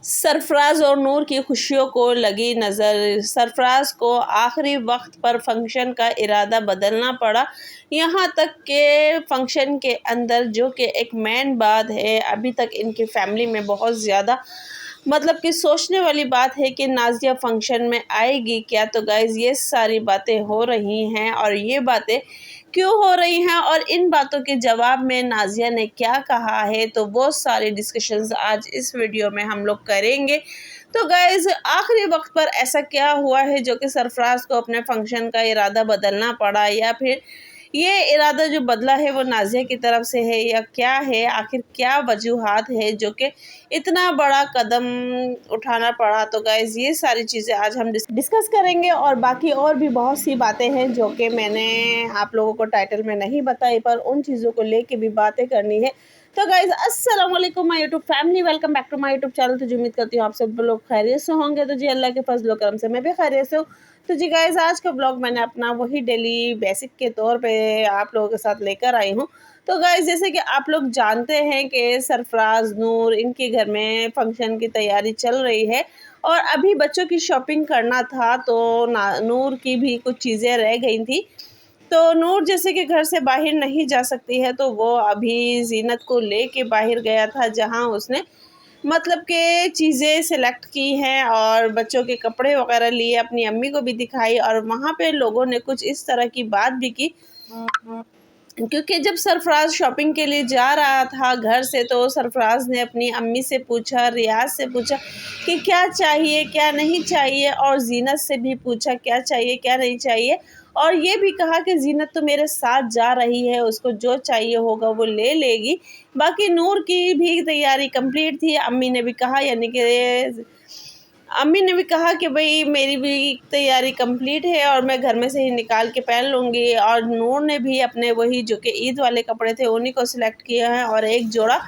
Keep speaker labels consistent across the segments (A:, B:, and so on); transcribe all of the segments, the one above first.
A: सरफराज और नूर की खुशियों को लगी नज़र। सरफराज को आखिरी वक्त पर फंक्शन का इरादा बदलना पड़ा। यहाँ तक के फंक्शन के अंदर, जो कि एक मेन बात है, अभी तक इनकी फैमिली में बहुत ज़्यादा मतलब कि सोचने वाली बात है कि नाज़िया फंक्शन में आएगी क्या। तो गाइज़ ये सारी बातें हो रही हैं, और ये बातें क्यों हो रही हैं और इन बातों के जवाब में नाज़िया ने क्या कहा है, तो वो सारी डिस्कशंस आज इस वीडियो में हम लोग करेंगे। तो गाइज़ आखिरी वक्त पर ऐसा क्या हुआ है जो कि सरफराज को अपने फंक्शन का इरादा बदलना पड़ा, या फिर ये इरादा जो बदला है वो नाज़िया की तरफ से है या क्या है, आखिर क्या वजूहात है जो कि इतना बड़ा कदम उठाना पड़ा। तो गाइज़ ये सारी चीज़ें आज हम डिस्कस करेंगे, और बाकी और भी बहुत सी बातें हैं जो कि मैंने आप लोगों को टाइटल में नहीं बताई, पर उन चीज़ों को लेके भी बातें करनी है। तो गाइज़ अस्सलाम वालेकुम my YouTube family, welcome back to my YouTube channel. तो उम्मीद करती हूँ आप सब लोग खैरियत से होंगे। तो जी अल्लाह के फजल करम से मैं भी खैरियत से हूँ। तो जी गाइज़ आज का ब्लॉग मैंने अपना वही डेली बेसिक के तौर पे आप लोगों के साथ लेकर आई हूँ। तो गाइज़ जैसे कि आप लोग जानते हैं कि सरफराज, नूर, इनके घर में फंक्शन की तैयारी चल रही है, और अभी बच्चों की शॉपिंग करना था, तो नूर की भी कुछ चीज़ें रह गई थी। तो नूर जैसे कि घर से बाहर नहीं जा सकती है, तो वो अभी ज़ीनत को लेके बाहर गया था, जहाँ उसने मतलब के चीज़ें सेलेक्ट की हैं और बच्चों के कपड़े वगैरह लिए, अपनी अम्मी को भी दिखाई, और वहाँ पे लोगों ने कुछ इस तरह की बात भी की। क्योंकि जब सरफराज शॉपिंग के लिए जा रहा था घर से, तो सरफराज ने अपनी अम्मी से पूछा, रियाज से पूछा कि क्या चाहिए क्या नहीं चाहिए, और ज़ीनत से भी पूछा क्या चाहिए क्या नहीं चाहिए, और ये भी कहा कि ज़ीनत तो मेरे साथ जा रही है, उसको जो चाहिए होगा वो ले लेगी। बाकी नूर की भी तैयारी कंप्लीट थी। अम्मी ने भी कहा कि भाई मेरी भी तैयारी कंप्लीट है और मैं घर में से ही निकाल के पहन लूँगी, और नूर ने भी अपने वही जो कि ईद वाले कपड़े थे उन्हीं को सिलेक्ट किया है, और एक जोड़ा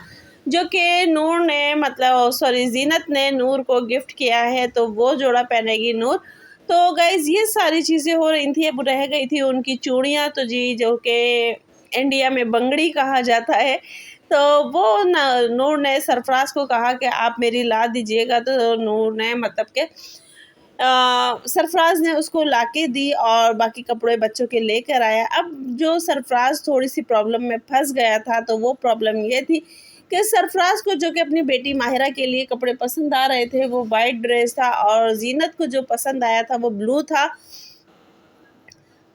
A: जो कि नूर ने मतलब सॉरी ज़ीनत ने नूर को गिफ्ट किया है, तो वो जोड़ा पहनेगी नूर। तो गाइज़ ये सारी चीज़ें हो रही थी। अब रह गई थी उनकी चूड़ियाँ, तो जी जो कि इंडिया में बंगड़ी कहा जाता है, तो वो नूर ने सरफराज को कहा कि आप मेरी ला दीजिएगा। तो नूर ने मतलब कि सरफराज ने उसको लाके दी, और बाकी कपड़े बच्चों के लेकर आया। अब जो सरफराज थोड़ी सी प्रॉब्लम में फंस गया था, तो वो प्रॉब्लम ये थी कि सरफराज को जो कि अपनी बेटी माहिरा के लिए कपड़े पसंद आ रहे थे वो वाइट ड्रेस था, और ज़ीनत को जो पसंद आया था वो ब्लू था।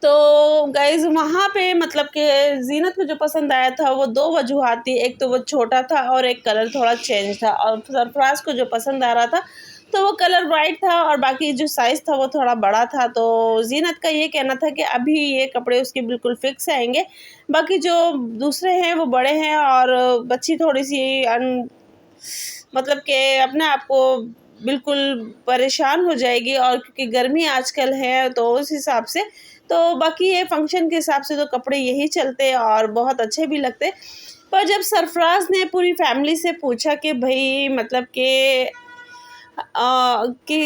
A: तो गाइज़ वहाँ पे मतलब कि ज़ीनत को जो पसंद आया था वो दो वजूहात थी, एक तो वो छोटा था और एक कलर थोड़ा चेंज था, और सरफराज को जो पसंद आ रहा था तो वो कलर वाइट था, और बाकी जो साइज़ था वो थोड़ा बड़ा था। तो ज़ीनत का ये कहना था कि अभी ये कपड़े उसके बिल्कुल फ़िक्स आएंगे, बाकी जो दूसरे हैं वो बड़े हैं, और बच्ची थोड़ी सी मतलब कि अपने आप को बिल्कुल परेशान हो जाएगी, और क्योंकि गर्मी आजकल है तो उस हिसाब से। तो बाकी ये फंक्शन के हिसाब से तो कपड़े यही चलते और बहुत अच्छे भी लगते। पर जब सरफराज ने पूरी फैमिली से पूछा कि भाई मतलब कि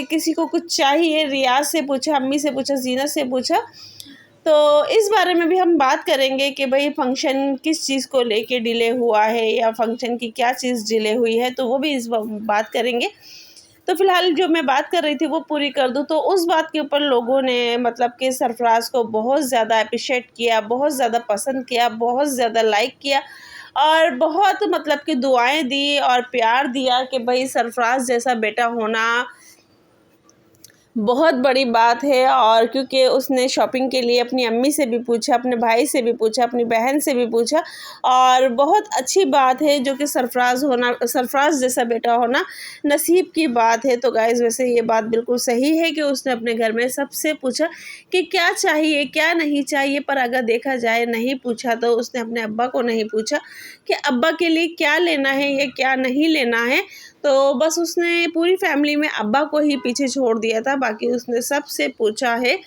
A: किसी को कुछ चाहिए, रियाज से पूछा, अम्मी से पूछा, ज़ीनत से पूछा, तो इस बारे में भी हम बात करेंगे कि भाई फंक्शन किस चीज़ को लेके डिले हुआ है, या फंक्शन की क्या चीज़ डिले हुई है, तो वो भी इस बात करेंगे। तो फ़िलहाल जो मैं बात कर रही थी वो पूरी कर दूँ, तो उस बात के ऊपर लोगों ने मतलब कि सरफराज को बहुत ज़्यादा एप्रिशिएट किया, बहुत ज़्यादा पसंद किया, बहुत ज़्यादा लाइक किया, और बहुत मतलब कि दुआएं दी और प्यार दिया कि भाई सरफराज जैसा बेटा होना बहुत बड़ी बात है। और क्योंकि उसने शॉपिंग के लिए अपनी अम्मी से भी पूछा, अपने भाई से भी पूछा, अपनी बहन से भी पूछा, और बहुत अच्छी बात है जो कि सरफराज जैसा बेटा होना नसीब की बात है। तो गाइज़ वैसे ये बात बिल्कुल सही है कि उसने अपने घर में सबसे पूछा कि क्या चाहिए क्या नहीं चाहिए, पर अगर देखा जाए नहीं पूछा तो उसने अपने अब्बा को नहीं पूछा कि अब्बा के लिए क्या लेना है या क्या नहीं लेना है। तो बस उसने पूरी फैमिली में अब्बा को ही पीछे छोड़ दिया था, बाकी उसने सबसे पूछा है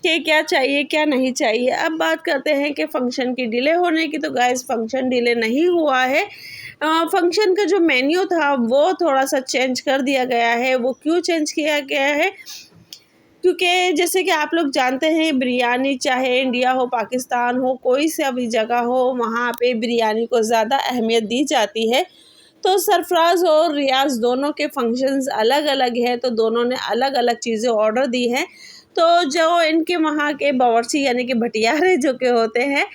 A: कि क्या चाहिए क्या नहीं चाहिए। अब बात करते हैं कि फ़ंक्शन की डिले होने की। तो गाइस फंक्शन डिले नहीं हुआ है। फंक्शन का जो मेन्यू था वो थोड़ा सा चेंज कर दिया गया है। वो क्यों चेंज किया गया है, क्योंकि जैसे कि आप लोग जानते हैं बिरयानी चाहे इंडिया हो, पाकिस्तान हो, कोई सा भी जगह हो, वहाँ पे बिरयानी को ज़्यादा अहमियत दी जाती है। तो सरफराज और रियाज दोनों के फंक्शंस अलग अलग है, तो दोनों ने अलग अलग चीज़ें ऑर्डर दी हैं। तो जो इनके वहाँ के बावर्ची यानी कि भटियारे जो के होते हैं,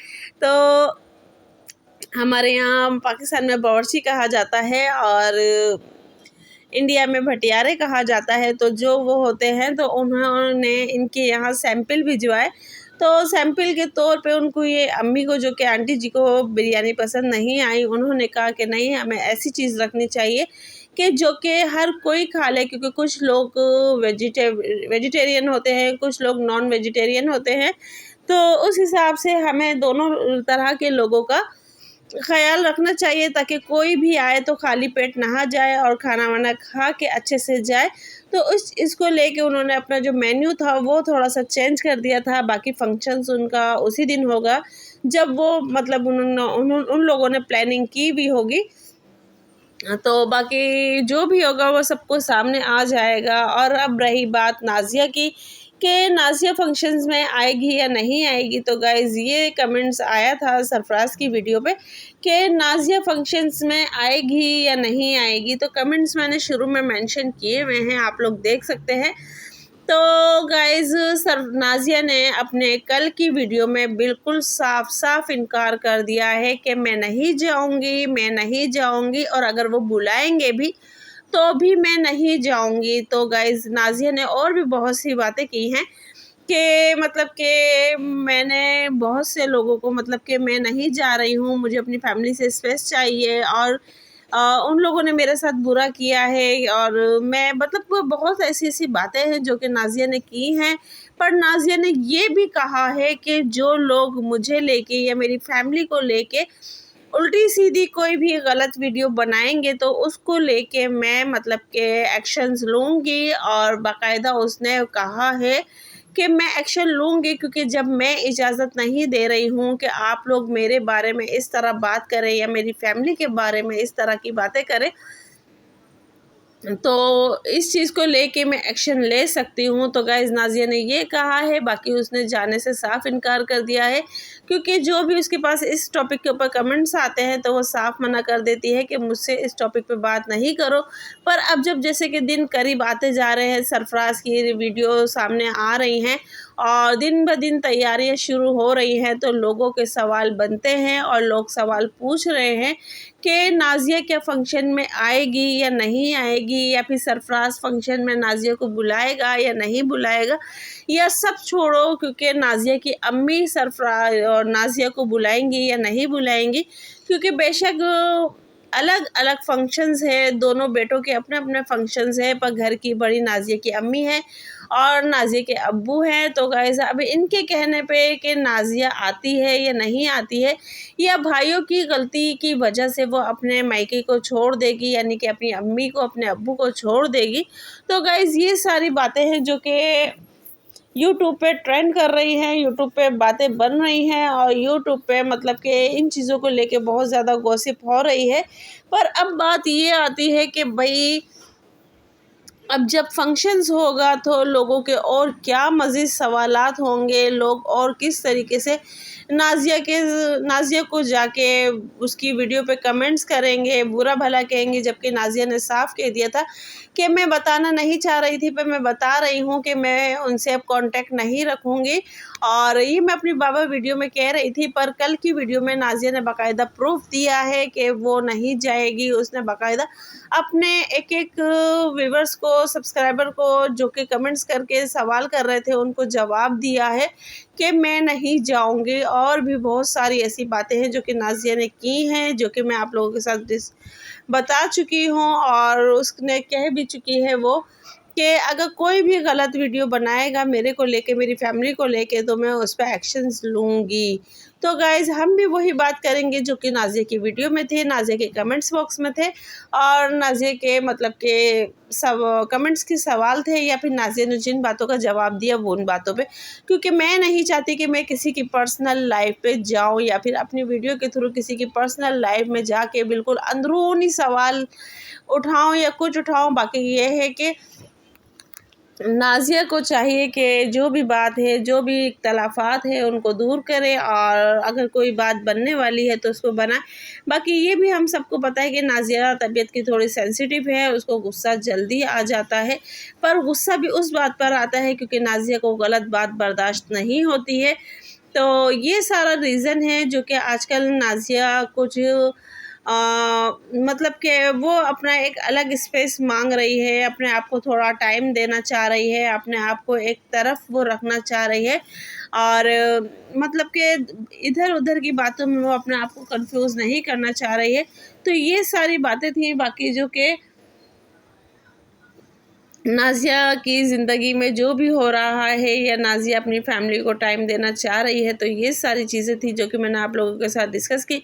A: तो हमारे यहाँ पाकिस्तान में बावर्ची कहा जाता है और इंडिया में भटियारे कहा जाता है। तो जो वो होते हैं, तो उन्होंने इनके यहाँ सैंपल भिजवाए। तो सैंपल के तौर पे उनको ये अम्मी को, जो कि आंटी जी को बिरयानी पसंद नहीं आई, उन्होंने कहा कि नहीं, हमें ऐसी चीज़ रखनी चाहिए कि जो कि हर कोई खा ले, क्योंकि कुछ लोग वेजिटेरियन होते हैं, कुछ लोग नॉन वेजिटेरियन होते हैं। तो उस हिसाब से हमें दोनों तरह के लोगों का ख़्याल रखना चाहिए, ताकि कोई भी आए तो खाली पेट ना जाए और खाना वाना खा के अच्छे से जाए। तो इसको लेके उन्होंने अपना जो मेन्यू था वो थोड़ा सा चेंज कर दिया था। बाकी फंक्शंस उनका उसी दिन होगा जब वो मतलब उन लोगों ने प्लानिंग की भी होगी। तो बाकी जो भी होगा वो सबको सामने आ जाएगा। और अब रही बात नाज़िया की, कि नाज़िया फंक्शंस में आएगी या नहीं आएगी। तो गाइज़ ये कमेंट्स आया था सरफराज की वीडियो पे कि नाज़िया फंक्शंस में आएगी या नहीं आएगी। तो कमेंट्स मैंने शुरू में मेंशन किए हुए हैं, आप लोग देख सकते हैं। तो गाइज़ नाज़िया ने अपने कल की वीडियो में बिल्कुल साफ साफ इनकार कर दिया है कि मैं नहीं जाऊंगी, और अगर वो बुलाएंगे भी तो भी मैं नहीं जाऊंगी। तो गाइज़ नाज़िया ने और भी बहुत सी बातें की हैं कि मतलब कि मैंने बहुत से लोगों को मतलब कि मैं नहीं जा रही हूँ, मुझे अपनी फैमिली से स्पेस चाहिए, और उन लोगों ने मेरे साथ बुरा किया है। और मैं मतलब बहुत ऐसी बातें हैं जो कि नाज़िया ने की हैं। पर नाज़िया ने ये भी कहा है कि जो लोग मुझे लेके या मेरी फैमिली को लेके उल्टी सीधी कोई भी गलत वीडियो बनाएंगे, तो उसको लेके मैं मतलब कि एक्शंस लूँगी। और बाकायदा उसने कहा है कि मैं एक्शन लूँगी, क्योंकि जब मैं इजाज़त नहीं दे रही हूँ कि आप लोग मेरे बारे में इस तरह बात करें या मेरी फैमिली के बारे में इस तरह की बातें करें, तो इस चीज़ को लेके मैं एक्शन ले सकती हूँ। तो गाइज़ नाज़िया ने ये कहा है। बाकी उसने जाने से साफ इनकार कर दिया है, क्योंकि जो भी उसके पास इस टॉपिक के ऊपर कमेंट्स आते हैं तो वो साफ मना कर देती है कि मुझसे इस टॉपिक पे बात नहीं करो। पर अब जब जैसे कि दिन करीब आते जा रहे हैं, सरफराज की वीडियो सामने आ रही हैं और दिन ब दिन तैयारियां शुरू हो रही हैं, तो लोगों के सवाल बनते हैं और लोग सवाल पूछ रहे हैं कि नाज़िया क्या फ़ंक्शन में आएगी या नहीं आएगी, या फिर सरफराज फ़ंक्शन में नाज़िया को बुलाएगा या नहीं बुलाएगा, या सब छोड़ो, क्योंकि नाज़िया की अम्मी सरफराज और नाज़िया को बुलाएंगी या नहीं बुलाएंगी। क्योंकि बेशक अलग अलग फंक्शंस है, दोनों बेटों के अपने अपने फंक्शंस है, पर घर की बड़ी नाज़िया की अम्मी है और नाज़िया के अब्बू हैं। तो गाइस अब इनके कहने पे कि नाज़िया आती है या नहीं आती है, या भाइयों की गलती की वजह से वो अपने मायके को छोड़ देगी, यानी कि अपनी अम्मी को अपने अब्बू को छोड़ देगी। तो गाइस ये सारी बातें हैं जो कि यूट्यूब पे ट्रेंड कर रही हैं, यूट्यूब पे बातें बन रही हैं, और यूट्यूब पे मतलब कि इन चीज़ों को लेके बहुत ज़्यादा गॉसिप हो रही है। पर अब बात ये आती है कि भाई अब जब फंक्शंस होगा तो लोगों के और क्या मज़ीद सवालात होंगे, लोग और किस तरीके से नाज़िया को जाके उसकी वीडियो पे कमेंट्स करेंगे, बुरा भला कहेंगे, जबकि नाज़िया ने साफ कह दिया था कि मैं बताना नहीं चाह रही थी, पर मैं बता रही हूँ कि मैं उनसे अब कांटेक्ट नहीं रखूँगी। और ये मैं अपनी बाबा वीडियो में कह रही थी, पर कल की वीडियो में नाज़िया ने बाकायदा प्रूफ दिया है कि वो नहीं जाएगी। उसने बाकायदा अपने एक एक व्यूवर्स को, सब्सक्राइबर को, जो कि कमेंट्स करके सवाल कर रहे थे, उनको जवाब दिया है कि मैं नहीं जाऊंगी। और भी बहुत सारी ऐसी बातें हैं जो कि नाज़िया ने की हैं, जो कि मैं आप लोगों के साथ बता चुकी हूँ, और उसने कह भी चुकी है वो कि अगर कोई भी गलत वीडियो बनाएगा मेरे को लेके, मेरी फैमिली को लेके, तो मैं उस पर एक्शंस लूँगी। तो गाइज़ हम भी वही बात करेंगे जो कि नाज़िया की वीडियो में थे, नाज़िया के कमेंट्स बॉक्स में थे, और नाज़िया के मतलब के सब कमेंट्स के सवाल थे, या फिर नाज़िया ने जिन बातों का जवाब दिया वो उन बातों पे। क्योंकि मैं नहीं चाहती कि मैं किसी की पर्सनल लाइफ पे जाऊं, या फिर अपनी वीडियो के थ्रू किसी की पर्सनल लाइफ में जाके बिल्कुल अंदरूनी सवाल उठाऊं या कुछ उठाऊं। बाकी ये है कि नाज़िया को चाहिए कि जो भी बात है, जो भी इख्तलाफात है उनको दूर करे और अगर कोई बात बनने वाली है तो उसको बनाए। बाकी ये भी हम सबको पता है कि नाज़िया तबीयत की थोड़ी सेंसिटिव है, उसको गुस्सा जल्दी आ जाता है, पर गुस्सा भी उस बात पर आता है क्योंकि नाज़िया को गलत बात बर्दाश्त नहीं होती है। तो ये सारा रीज़न है जो कि आजकल नाज़िया कुछ मतलब कि वो अपना एक अलग स्पेस मांग रही है, अपने आप को थोड़ा टाइम देना चाह रही है, अपने आप को एक तरफ वो रखना चाह रही है और मतलब कि इधर-उधर की बातों में वो अपने आप को कंफ्यूज नहीं करना चाह रही है। तो ये सारी बातें थी बाकी जो कि नाज़िया की ज़िंदगी में जो भी हो रहा है या नाज़िया अपनी फैमिली को टाइम देना चाह रही है, तो ये सारी चीज़ें थी जो कि मैंने आप लोगों के साथ डिस्कस की।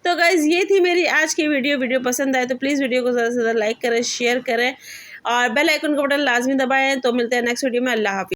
A: तो गाइज़ ये थी मेरी आज की वीडियो पसंद आए तो प्लीज़ वीडियो को ज़्यादा से ज़्यादा लाइक करें, शेयर करें और बेल आइकन का बटन लाज़मी दबाएँ। तो मिलते हैं नेक्स्ट वीडियो में। अल्लाह हाफ़िज़।